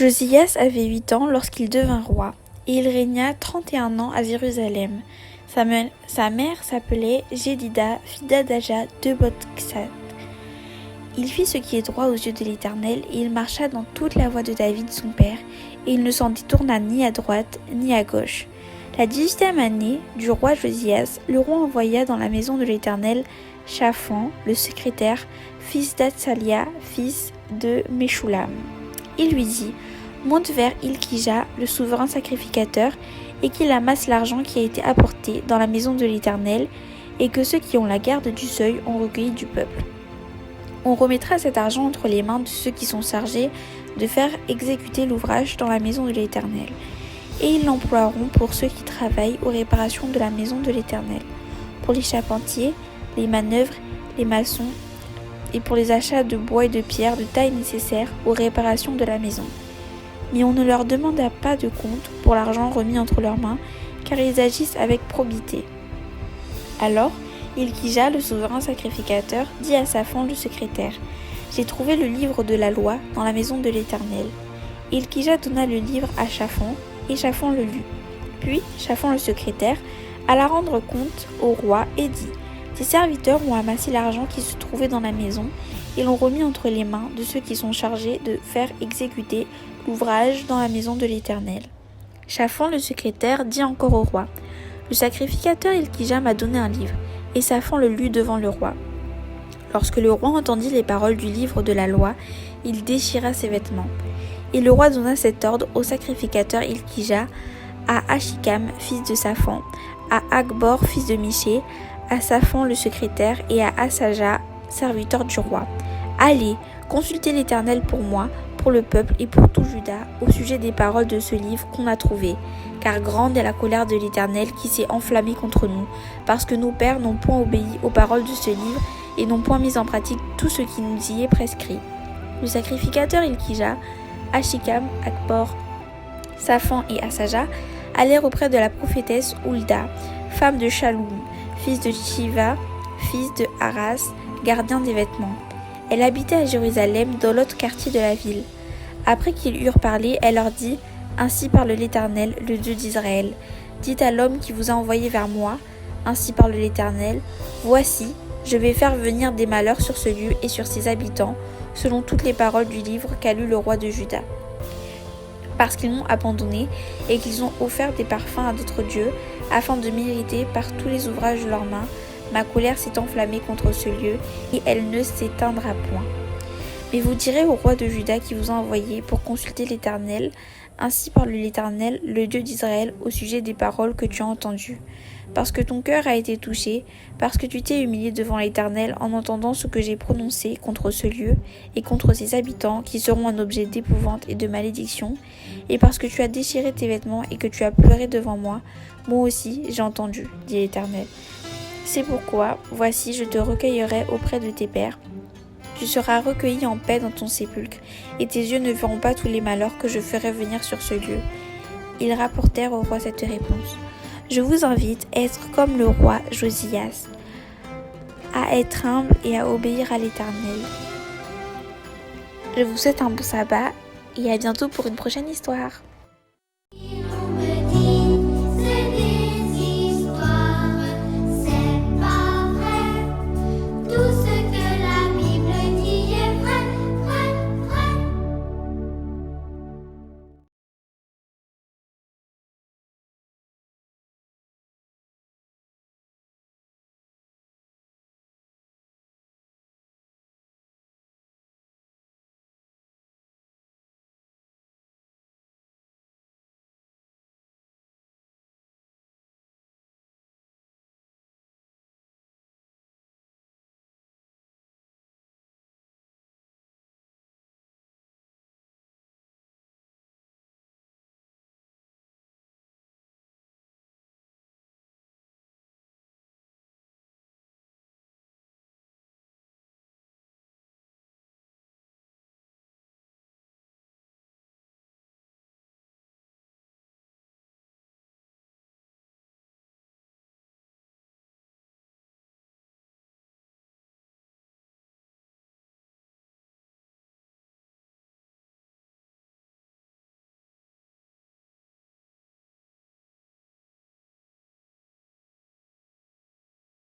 Josias avait 8 ans lorsqu'il devint roi, et il régna 31 ans à Jérusalem. Sa mère s'appelait Jédida, fille d'Adaja de Botsat. Il fit ce qui est droit aux yeux de l'Éternel, et il marcha dans toute la voie de David son père, et il ne s'en détourna ni à droite ni à gauche. La 18e année du roi Josias, le roi envoya dans la maison de l'Éternel Shaphan, le secrétaire, fils d'Atsalia, fils de Meshulam. Il lui dit: monte vers Ilkija, le souverain sacrificateur, et qu'il amasse l'argent qui a été apporté dans la maison de l'Éternel, et que ceux qui ont la garde du seuil ont recueilli du peuple. On remettra cet argent entre les mains de ceux qui sont chargés de faire exécuter l'ouvrage dans la maison de l'Éternel, et ils l'emploieront pour ceux qui travaillent aux réparations de la maison de l'Éternel, pour les charpentiers, les manœuvres, les maçons, et pour les achats de bois et de pierre de taille nécessaire aux réparations de la maison. Mais on ne leur demanda pas de compte pour l'argent remis entre leurs mains, car ils agissent avec probité. Alors, Ilkija, le souverain sacrificateur, dit à Shaphan le secrétaire: j'ai trouvé le livre de la loi dans la maison de l'Éternel. Ilkija donna le livre à Shaphan, et Shaphan le lut. Puis Shaphan le secrétaire alla rendre compte au roi et dit: tes serviteurs ont amassé l'argent qui se trouvait dans la maison et l'ont remis entre les mains de ceux qui sont chargés de faire exécuter l'ouvrage dans la maison de l'Éternel. Shaphan le secrétaire dit encore au roi: le sacrificateur Ilkija m'a donné un livre, et Shaphan le lut devant le roi. Lorsque le roi entendit les paroles du livre de la loi, il déchira ses vêtements. Et le roi donna cet ordre au sacrificateur Ilkija, à Achikam, fils de Shaphan, à Akbor, fils de Miché, à Shaphan le secrétaire et à Asaja, serviteur du roi: allez, consultez l'Éternel pour moi, pour le peuple et pour tout Juda, au sujet des paroles de ce livre qu'on a trouvé, car grande est la colère de l'Éternel qui s'est enflammée contre nous, parce que nos pères n'ont point obéi aux paroles de ce livre et n'ont point mis en pratique tout ce qui nous y est prescrit. Le sacrificateur Ilkija, Achikam, Akbor, Shaphan et Asaja allèrent auprès de la prophétesse Hulda, femme de Shaloum, fils de Shiva, fils de Haras, gardien des vêtements. Elle habitait à Jérusalem, dans l'autre quartier de la ville. Après qu'ils eurent parlé, elle leur dit: ainsi parle l'Éternel, le Dieu d'Israël. Dites à l'homme qui vous a envoyé vers moi: ainsi parle l'Éternel, voici, je vais faire venir des malheurs sur ce lieu et sur ses habitants, selon toutes les paroles du livre qu'a lu le roi de Juda. Parce qu'ils m'ont abandonné et qu'ils ont offert des parfums à d'autres dieux, afin de m'irriter par tous les ouvrages de leurs mains, ma colère s'est enflammée contre ce lieu, et elle ne s'éteindra point. Mais vous direz au roi de Juda qui vous a envoyé pour consulter l'Éternel: ainsi parle l'Éternel, le Dieu d'Israël, au sujet des paroles que tu as entendues. Parce que ton cœur a été touché, parce que tu t'es humilié devant l'Éternel en entendant ce que j'ai prononcé contre ce lieu et contre ses habitants qui seront un objet d'épouvante et de malédiction, et parce que tu as déchiré tes vêtements et que tu as pleuré devant moi, moi aussi j'ai entendu, dit l'Éternel. C'est pourquoi, voici, je te recueillerai auprès de tes pères. Tu seras recueilli en paix dans ton sépulcre, et tes yeux ne verront pas tous les malheurs que je ferai venir sur ce lieu. Ils rapportèrent au roi cette réponse: je vous invite à être comme le roi Josias, à être humble et à obéir à l'Éternel. Je vous souhaite un bon sabbat et à bientôt pour une prochaine histoire.